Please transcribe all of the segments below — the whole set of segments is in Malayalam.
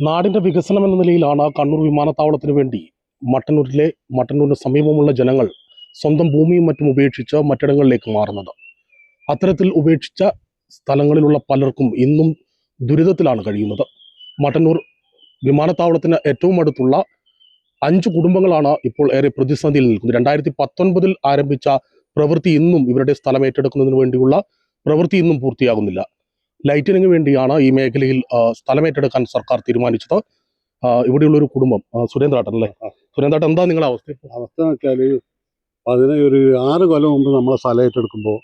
നാടിന്റെ വികസനം എന്ന നിലയിലാണ് കണ്ണൂർ വിമാനത്താവളത്തിന് വേണ്ടി മട്ടന്നൂരിന് സമീപമുള്ള ജനങ്ങൾ സ്വന്തം ഭൂമിയും മറ്റും ഉപേക്ഷിച്ച് മറ്റിടങ്ങളിലേക്ക് മാറുന്നത്. അത്തരത്തിൽ ഉപേക്ഷിച്ച സ്ഥലങ്ങളിലുള്ള പലർക്കും ഇന്നും ദുരിതത്തിലാണ് കഴിയുന്നത്. മട്ടന്നൂർ വിമാനത്താവളത്തിന് ഏറ്റവും അടുത്തുള്ള 5 കുടുംബങ്ങളാണ് ഇപ്പോൾ ഏറെ പ്രതിസന്ധിയിൽ നിൽക്കുന്നത്. 2019 ആരംഭിച്ച പ്രവൃത്തി ഇന്നും ഇവരുടെ സ്ഥലം ഏറ്റെടുക്കുന്നതിന് വേണ്ടിയുള്ള പ്രവൃത്തി ഇന്നും പൂർത്തിയാകുന്നില്ല. ലൈറ്റിനിങ് വേണ്ടിയാണ് ഈ മേഖലയിൽ സ്ഥലം ഏറ്റെടുക്കാൻ സർക്കാർ തീരുമാനിച്ചത്. ഇവിടെയുള്ളൊരു കുടുംബം സുരേന്ദ്രേട്ടൻ അല്ലേ? സുരേന്ദ്രേട്ടൻ, എന്താ നിങ്ങളുടെ അവസ്ഥ എന്ന് വെച്ചാൽ, അതിന് ഒരു 6 കൊല്ലം മുമ്പ് നമ്മളെ സ്ഥലം ഏറ്റെടുക്കുമ്പോൾ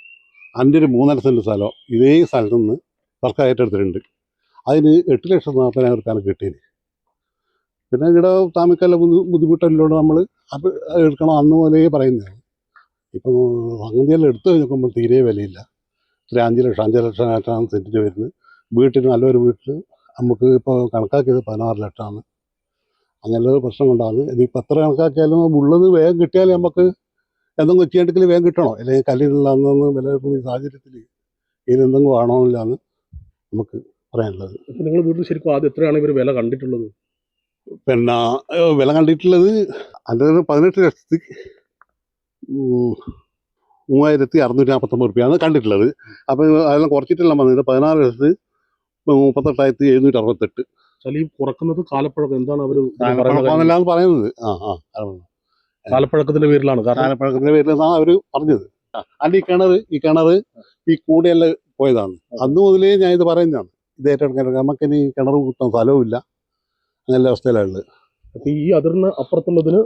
എൻ്റെ ഒരു 3.5 സെൻറ്റ് സ്ഥലം ഇതേ സ്ഥലത്ത് നിന്ന് സർക്കാർ ഏറ്റെടുത്തിട്ടുണ്ട്. അതിന് 8,40,000 കിട്ടിയത്. പിന്നെ ഇവിടെ താമസിക്കാനുള്ള ബുദ്ധിമുട്ടല്ലോട് നമ്മൾ അത് എടുക്കണം അന്ന് മുതലേ പറയുന്നതാണ്. ഇപ്പം സംഗതിയെല്ലാം എടുത്തു നോക്കുമ്പോൾ തീരെ വിലയില്ല. 5 ലക്ഷം 5 ലക്ഷമായിട്ടാണ് സെൻറ്റിന് വരുന്നത്. വീട്ടിൽ നല്ലൊരു വീട്ടിൽ നമുക്ക് ഇപ്പോൾ കണക്കാക്കിയത് 16 ലക്ഷമാണ്. അങ്ങനെയുള്ള പ്രശ്നം കൊണ്ടാണ്. ഇതിപ്പോൾ എത്ര കണക്കാക്കിയാലും ഉള്ളത് വേഗം കിട്ടിയാൽ നമുക്ക് എന്തെങ്കിലും ചെയ്യണ്ടെങ്കിൽ വേഗം കിട്ടണോ, അല്ലെങ്കിൽ കല്ലിനുള്ള അന്നൊന്ന് വില കിട്ടുന്ന ഈ സാഹചര്യത്തിൽ ഇതിനെന്തെങ്കിലും ആണോന്നില്ലാന്ന് നമുക്ക് പറയാനുള്ളത്. നിങ്ങൾ വീട്ടിൽ ശരിക്കും ആദ്യം എത്രയാണ് ഇവർ വില കണ്ടിട്ടുള്ളത്? പിന്നെ വില കണ്ടിട്ടുള്ളത് എൻ്റെ 18 ലക്ഷത്തി 3,649 റുപ്യാണ് കണ്ടിട്ടുള്ളത്. അപ്പോൾ അതെല്ലാം കുറച്ചിട്ടെല്ലാം വന്നത് 16 ലക്ഷത്തി 38,768. ഈ കുറക്കുന്നത് കാലപ്പഴക്കം എന്താണ് അവർ പറയുന്നത്? കാലപ്പഴക്കത്തിന്റെ പേരിലാണ്. കാലപ്പഴക്കത്തിന്റെ പേരിലാണ് അവർ പറഞ്ഞത്. അല്ല, ഈ കിണർ ഈ കൂടെയെല്ലാം പോയതാണ്. അന്ന് മുതലേ ഞാൻ ഇത് പറയുന്നതാണ്. ഇത് ഏറ്റെടുക്കാൻ നമുക്കിനി കിണർ കുത്താൻ സ്ഥലവും ഇല്ല. നല്ല അവസ്ഥയിലുള്ളത്. ഈ അതിറിന് അപ്പുറത്തുള്ളതിന്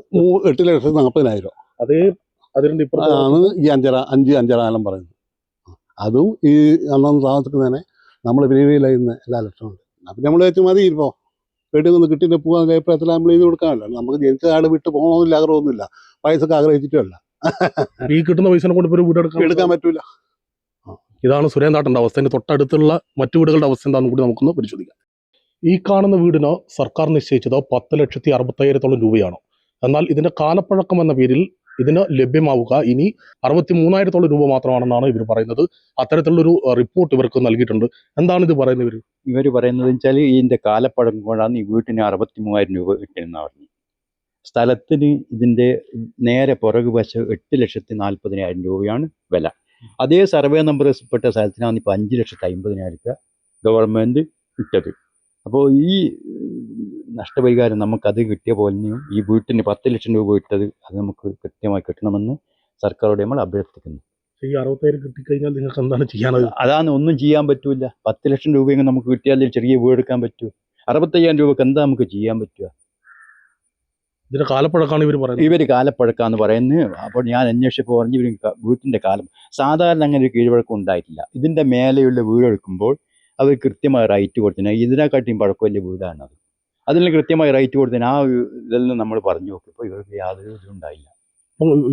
8,40,000. അതേ അതിറിന്റെ ഇപ്പുറത്താണ് ഈ 5.5 പറയുന്നത്. അതും ഈ അന്നൊന്ന് താമസിക്കുന്നതിനെ നമ്മൾ വിലയിലായിരുന്ന എല്ലാ ലക്ഷമുണ്ട്. അപ്പം നമ്മൾ വെച്ച് മതി, ഇപ്പോൾ വീട്ടിൽ നിന്ന് കിട്ടിയിട്ട് പോകാൻ അഭിപ്രായത്തിൽ നമ്മൾ ഇത് കൊടുക്കാമല്ലോ. നമുക്ക് ജനിച്ച ആട് വിട്ട് പോകണമെന്നില്ല, ആഗ്രഹമൊന്നുമില്ല. പൈസക്ക് ആഗ്രഹിച്ചിട്ടുമല്ല. ഈ കിട്ടുന്ന പൈസ കൊണ്ട് ഒരു വീട് എടുക്കാൻ പറ്റൂല. ഇതാണ് സുരേന്ദ്രേട്ടൻ്റെ അവസ്ഥ. ഇതിന് തൊട്ടടുത്തുള്ള മറ്റു വീടുകളുടെ അവസ്ഥ എന്താണെന്ന് കൂടി നമുക്കൊന്ന് പരിശോധിക്കാം. ഈ കാണുന്ന വീടിന് സർക്കാർ നിശ്ചയിച്ചത് 10,65,000 രൂപയാണ്. എന്നാൽ ഇതിന്റെ കാലപ്പഴക്കം എന്ന പേരിൽ ഇതിന് ലഭ്യമാവുക ഇനി 63,000 രൂപ മാത്രമാണെന്നാണ് ഇവർ പറയുന്നത്. അത്തരത്തിലുള്ളൊരു റിപ്പോർട്ട് ഇവർക്ക് നൽകിയിട്ടുണ്ട്. എന്താണ് ഇത് പറയുന്നത്? ഇവർ പറയുന്നത് വെച്ചാൽ ഇതിന്റെ കാലപ്പഴക്കം കൊണ്ടാണ് ഈ വീട്ടിന് 63,000 രൂപ കിട്ടുമെന്നാണ് പറഞ്ഞു. സ്ഥലത്തിന് ഇതിന്റെ നേരെ പുറകു വശം 8,40,000 രൂപയാണ് വില. അതേ സർവേ നമ്പർ പെട്ട സ്ഥലത്തിനാണ് ഇപ്പോൾ 5,50,000 രൂപ ഗവൺമെന്റ് ഇട്ടത്. അപ്പോൾ ഈ നഷ്ടപരിഹാരം നമുക്കത് കിട്ടിയ പോലെയും ഈ വീട്ടിന് 10 ലക്ഷം രൂപ ഇട്ടത് അത് നമുക്ക് കൃത്യമായി കിട്ടണമെന്ന് സർക്കാരോട് നമ്മൾ അഭ്യർത്ഥിക്കുന്നു. ഈ 60,000 കിട്ടിക്കഴിഞ്ഞാൽ നിങ്ങൾക്ക് എന്താണ് ചെയ്യാനത്? അതാണ്, ഒന്നും ചെയ്യാൻ പറ്റൂല. 10 ലക്ഷം രൂപയെങ്കിൽ നമുക്ക് കിട്ടിയാൽ ചെറിയ വീട് എടുക്കാൻ പറ്റൂ. 65,000 രൂപക്ക് എന്താ നമുക്ക് ചെയ്യാൻ പറ്റുക? ഇതിന്റെ കാലപ്പഴക്കമാണ് ഇവർ പറയുന്നത്. ഇവർ കാലപ്പഴക്കാന്ന് പറയുന്നത്. അപ്പോൾ ഞാൻ അന്വേഷിച്ചപ്പോൾ പറഞ്ഞു ഇവർ വീട്ടിന്റെ കാലം സാധാരണ അങ്ങനെ ഒരു കീഴ്വഴക്കം ഉണ്ടായിട്ടില്ല. ഇതിന്റെ മേലെയുള്ള വീടെടുക്കുമ്പോൾ അവർ കൃത്യമായ റൈറ്റ് കൊടുത്തിന്. ഇതിനെക്കാട്ടിയും പഴക്കമല്ല വീടാണത്. അതിന് കൃത്യമായി റൈറ്റ് കൊടുത്തിന്. ആ ഇതെല്ലാം നമ്മൾ പറഞ്ഞു നോക്കിയപ്പോൾ ഇവർക്ക് യാതൊരു ഇതുണ്ടായില്ല.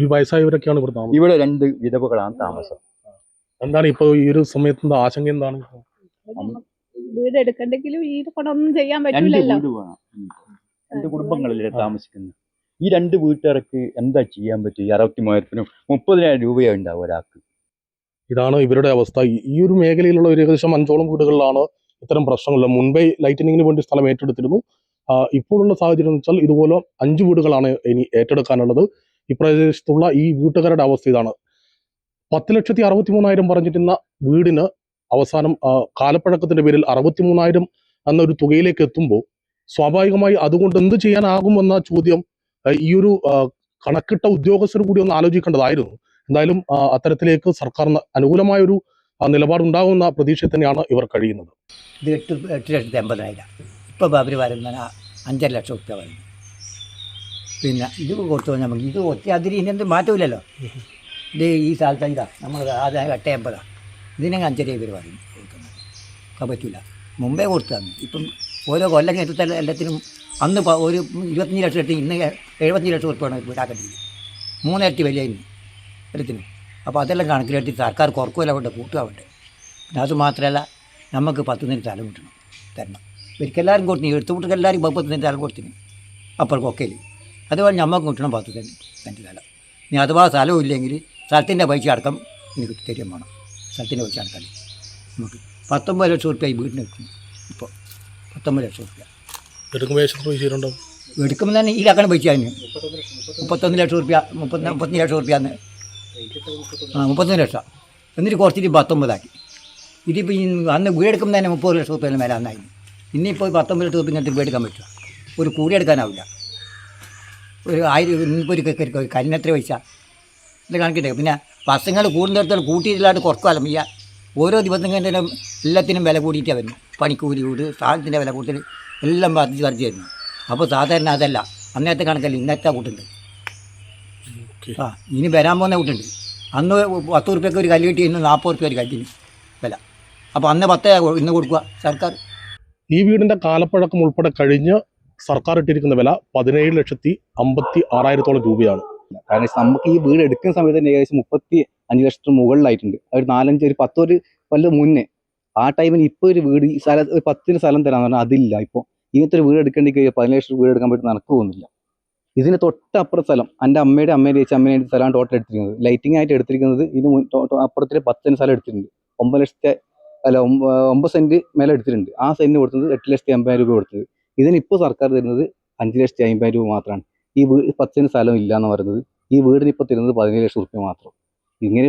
ഈ വയസ്സായവരൊക്കെയാണ് ഇവിടെ താമസം. ഇവിടെ 2 വിധവകളാണ് താമസം. എന്താണ് ഇപ്പൊ ഈ ഒരു സമയത്ത് ആശങ്ക എന്താണ്? വീട് എടുക്കണ്ടെങ്കിലും ഈ കൊണ്ടൊന്നും ചെയ്യാൻ പറ്റില്ലല്ലോ. 2 കുടുംബങ്ങളിലെ താമസിക്കുന്നു. ഈ 2 വീട്ടുകാർക്ക് എന്താ ചെയ്യാൻ പറ്റും? 63,000-നും 30,000 രൂപയാണ് ഉണ്ടാവും ഒരാൾക്ക്. ഇതാണ് ഇവരുടെ അവസ്ഥ. ഈ ഒരു മേഖലയിലുള്ള ഏകദേശം 5ഓളം വീടുകളിലാണ് ഇത്തരം പ്രശ്നങ്ങളുള്ളത്. മുൻപേ ലൈറ്റനിങ്ങിന് വേണ്ടി സ്ഥലം ഏറ്റെടുത്തിരുന്നു. ഇപ്പോഴുള്ള സാഹചര്യം എന്ന് വെച്ചാൽ ഇതുപോലെ 5 വീടുകളാണ് ഇനി ഏറ്റെടുക്കാനുള്ളത്. ഈ പ്രദേശത്തുള്ള ഈ വീട്ടുകാരുടെ അവസ്ഥ ഇതാണ്. 10,63,000 പറഞ്ഞിരുന്ന വീടിന് അവസാനം കാലപ്പഴക്കത്തിന്റെ പേരിൽ 63,000 എന്നൊരു തുകയിലേക്ക് എത്തുമ്പോൾ സ്വാഭാവികമായി അതുകൊണ്ട് എന്ത് ചെയ്യാനാകുമെന്ന ചോദ്യം ഈ ഒരു കണക്കിട്ട ഉദ്യോഗസ്ഥർ കൂടി ഒന്ന് ആലോചിക്കേണ്ടതായിരുന്നു. എന്തായാലും അത്തരത്തിലേക്ക് സർക്കാരിന് അനുകൂലമായൊരു നിലപാടുണ്ടാകുന്ന പ്രതീക്ഷയിൽ തന്നെയാണ് ഇവർ കഴിയുന്നത്. ഇത് 8,80,000. ഇപ്പോൾ അവർ വരുന്ന 5.5 ലക്ഷം റുപ്യ വരുന്നു. പിന്നെ ഇത് കൊടുത്തു നമുക്ക് ഇത് ഒത്തിരി അതിന് ഇനിയെന്ത് മാറ്റമില്ലല്ലോ. ഇത് ഈ സ്ഥലത്ത് ഇതാ നമ്മൾ ആദ്യം 8.80. ഇതിനെ 5.5 ഇവർ പറയും കൊടുക്കുന്നത്. ഒക്കെ പറ്റില്ല. മുമ്പേ കൊടുത്തതാണ്. ഇപ്പം ഓരോ കൊല്ലം കേട്ടിട്ട് എല്ലാത്തിനും അന്ന് ഒരു 25 ലക്ഷം എടുത്ത് ഇന്ന് 75 ലക്ഷം റുപ്യാണ് വീടാക്കേണ്ടത്. 3 ഇരട്ടി വലിയ എല്ലാത്തിനും. അപ്പോൾ അതെല്ലാം കണക്കിലെടുത്ത് സർക്കാർ കുറക്കുമല്ല വേണ്ട, കൂട്ടുക വേണ്ടത്. പിന്നെ അത് മാത്രമല്ല, നമുക്ക് 10 സെൻറ്റ് സ്ഥലം കിട്ടണം, തരണം. ഇവർക്കെല്ലാവരും കൊടുത്തിന്, എടുത്തുകൂട്ടർക്ക് എല്ലാവരും 30 സെൻറ്റ് സ്ഥലം കൊടുത്തിന് അപ്പുറക്കൊക്കെ. അതുപോലെ നമുക്ക് കിട്ടണം 10 സെൻറ്റ് സ്ഥലം. ഇനി അഥവാ സ്ഥലവും ഇല്ലെങ്കിൽ സ്ഥലത്തിൻ്റെ പൈസ അടക്കം എനിക്ക് തരും വേണം. സ്ഥലത്തിൻ്റെ പൈസ അടക്കാൻ നമുക്ക് 19 ലക്ഷം റുപ്യ ഈ വീടിന് കിട്ടുന്നു. ഇപ്പോൾ 19 ലക്ഷം റുപ്യ എടുക്കുമ്പോൾ എത്ര പൈസ ചെയ്തിട്ടുണ്ടാവും? എടുക്കുമ്പോൾ തന്നെ ഈ ലക്കണം പൈസ അതിന് 31 ലക്ഷം റുപ്യ 35 ലക്ഷം റുപ്യാന്ന് 31 ലക്ഷം എന്നിട്ട് കുറച്ചിട്ട് 19 ആക്കി. ഇതിപ്പോൾ ഈ അന്ന് വീടെടുക്കുമ്പോൾ തന്നെ 30 ലക്ഷം റുപ്യ മേലെ അന്നായി. ഇനിയിപ്പോൾ 19 ലക്ഷം റുപ്യ ഇങ്ങനത്തെ വീടെടുക്കാൻ പറ്റുക? ഒരു കൂടി എടുക്കാനാവില്ല. ഒരു 1000 ഇന്നിപ്പോൾ ഒരു കരിനെത്ര പൈസ ഇത് കണക്കിട്ട്. പിന്നെ വർഷങ്ങൾ കൂടുന്നിടത്തോളം കൂട്ടിയില്ലാണ്ട് കുറക്കാലം വയ്യ. ഓരോ ദിവസം കഴിഞ്ഞാലും എല്ലാത്തിനും വില കൂടിയിട്ടാണ് വരുന്നത്. പണിക്കൂലി കൂടി, സാധനത്തിൻ്റെ വില കൂടുതൽ എല്ലാം വർദ്ധിച്ച് വരുന്നു. അപ്പോൾ സാധാരണ അതല്ല, അന്നത്തെ കണക്കല്ല ഇന്നത്തെ കൂട്ടുണ്ട്. ആ ഇനി വരാൻ പോകുന്ന കൂട്ടുണ്ട്. അന്ന് 10 റുപ്യക്ക് ഒരു കല്ല് കിട്ടി, ഇന്ന് 40 റുപ്യ ഒരു കല്ലിന് വില. അപ്പോൾ അന്ന് 10 ഇന്ന് കൊടുക്കുക സർക്കാർ. ഈ വീടിന്റെ കാലപ്പഴക്കം ഉൾപ്പെടെ കഴിഞ്ഞ് സർക്കാർ ഇട്ടിരിക്കുന്ന വില 17,56,000 രൂപയാണ്. കാരണം നമുക്ക് ഈ വീട് എടുക്കുന്ന സമയത്ത് തന്നെ ഏകദേശം 35 ലക്ഷത്തിന് മുകളിലായിട്ടുണ്ട്. ഒരു 10 കൊല്ലം മുന്നേ ആ ടൈമിന് ഇപ്പോൾ ഒരു വീട് ഈ സ്ഥലം ഒരു 10 സ്ഥലം തരാന്ന് പറഞ്ഞാൽ അതില്ല. ഇപ്പോൾ ഇങ്ങനത്തെ ഒരു വീട് എടുക്കേണ്ടി 15 ലക്ഷം വീട് എടുക്കാൻ പറ്റുന്ന നടക്ക് പോകുന്നില്ല. ഇതിന് തൊട്ടപ്പുറം സ്ഥലം എൻ്റെ അമ്മയുടെ ചേച്ചി സ്ഥലമാണ് ടോട്ടൽ എടുത്തിരിക്കുന്നത്. ലൈറ്റിംഗ് ആയിട്ട് എടുത്തിരിക്കുന്നത് ഇതിന് അപ്പുറത്തിൽ 10 സെൻറ്റ് സ്ഥലം എടുത്തിട്ടുണ്ട്. 9 സെൻറ്റ് മേലെ എടുത്തിട്ടുണ്ട്. ആ സെൻറ്റിന് കൊടുത്തത് 8,80,000 രൂപ കൊടുത്തത്. ഇതിനിപ്പോൾ സർക്കാർ തരുന്നത് 5,50,000 രൂപ മാത്രമാണ്. ഈ വീട് 10 സെൻറ്റ് സ്ഥലം ഇല്ല എന്ന് പറയുന്നത്. ഈ വീടിന് ഇപ്പോൾ തരുന്നത് 17 ലക്ഷം റുപ്യ മാത്രം. ഇങ്ങനെ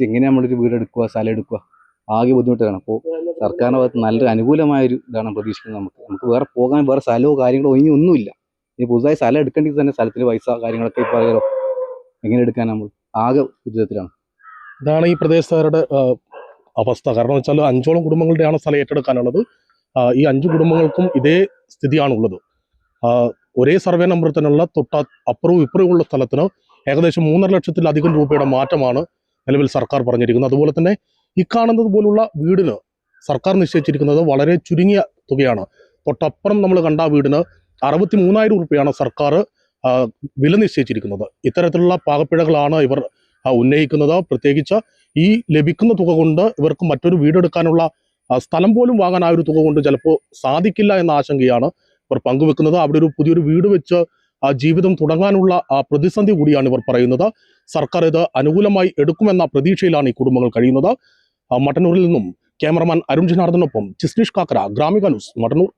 എങ്ങനെ നമ്മളൊരു വീട് എടുക്കുക, സ്ഥലം എടുക്കുക, ആകെ ബുദ്ധിമുട്ടാണ്. അപ്പോൾ സർക്കാരിൻ്റെ ഭാഗത്ത് നല്ലൊരു അനുകൂലമായൊരു ഇതാണ് പ്രതീക്ഷിക്കുന്നത്. നമുക്ക് വേറെ പോകാൻ വേറെ സ്ഥലമോ കാര്യങ്ങളോ ഇനി ഒന്നുമില്ല. ഇനി പുതുതായി സ്ഥലം എടുക്കേണ്ടത് തന്നെ സ്ഥലത്തിന് പൈസ കാര്യങ്ങളൊക്കെ ഇപ്പോൾ അറിയാലോ. എങ്ങനെ എടുക്കാൻ നമ്മൾ ആകെ ദുരിതത്തിലാണ്. ഇതാണ് ഈ പ്രദേശത്തുകാരുടെ അവസ്ഥ. കാരണം വെച്ചാൽ 5ഓളം കുടുംബങ്ങളുടെയാണ് സ്ഥലം ഏറ്റെടുക്കാനുള്ളത്. ഈ 5 കുടുംബങ്ങൾക്കും ഇതേ സ്ഥിതിയാണുള്ളത്. ഒരേ സർവേ നമ്പർ തന്നെയുള്ള അപ്പുറവും ഇപ്പുറവുമുള്ള സ്ഥലത്തിന് ഏകദേശം 3.5 ലക്ഷത്തിലധികം രൂപയുടെ മാറ്റമാണ് നിലവിൽ സർക്കാർ പറഞ്ഞിരിക്കുന്നത്. അതുപോലെ തന്നെ ഈ കാണുന്നത് പോലുള്ള വീടിന് സർക്കാർ നിശ്ചയിച്ചിരിക്കുന്നത് വളരെ ചുരുങ്ങിയ തുകയാണ്. തൊട്ടപ്പുറം നമ്മൾ കണ്ട വീടിന് 63,000 രൂപയാണ് സർക്കാർ വില നിശ്ചയിച്ചിരിക്കുന്നത്. ഇത്തരത്തിലുള്ള പാകപ്പിഴകളാണ് ഇവർ ഉന്നയിക്കുന്നത്. പ്രത്യേകിച്ച് ഈ ലഭിക്കുന്ന തുക കൊണ്ട് ഇവർക്ക് മറ്റൊരു വീടെടുക്കാനുള്ള സ്ഥലം പോലും വാങ്ങാൻ ആ ഒരു തുക കൊണ്ട് ചിലപ്പോൾ സാധിക്കില്ല എന്ന ആശങ്കയാണ് ഇവർ പങ്കുവെക്കുന്നത്. അവിടെ ഒരു പുതിയൊരു വീട് വെച്ച് ജീവിതം തുടങ്ങാനുള്ള പ്രതിസന്ധി കൂടിയാണ് ഇവർ പറയുന്നത്. സർക്കാർ ഇത് അനുകൂലമായി എടുക്കുമെന്ന പ്രതീക്ഷയിലാണ് ഈ കുടുംബങ്ങൾ കഴിയുന്നത്. മട്ടന്നൂരിൽ നിന്നും ക്യാമറമാൻ അരുൺ ജനാർദ്ദനൊപ്പം ജിസ്നീഷ് കാക്കര, ഗ്രാമിക ന്യൂസ്, മട്ടന്നൂർ.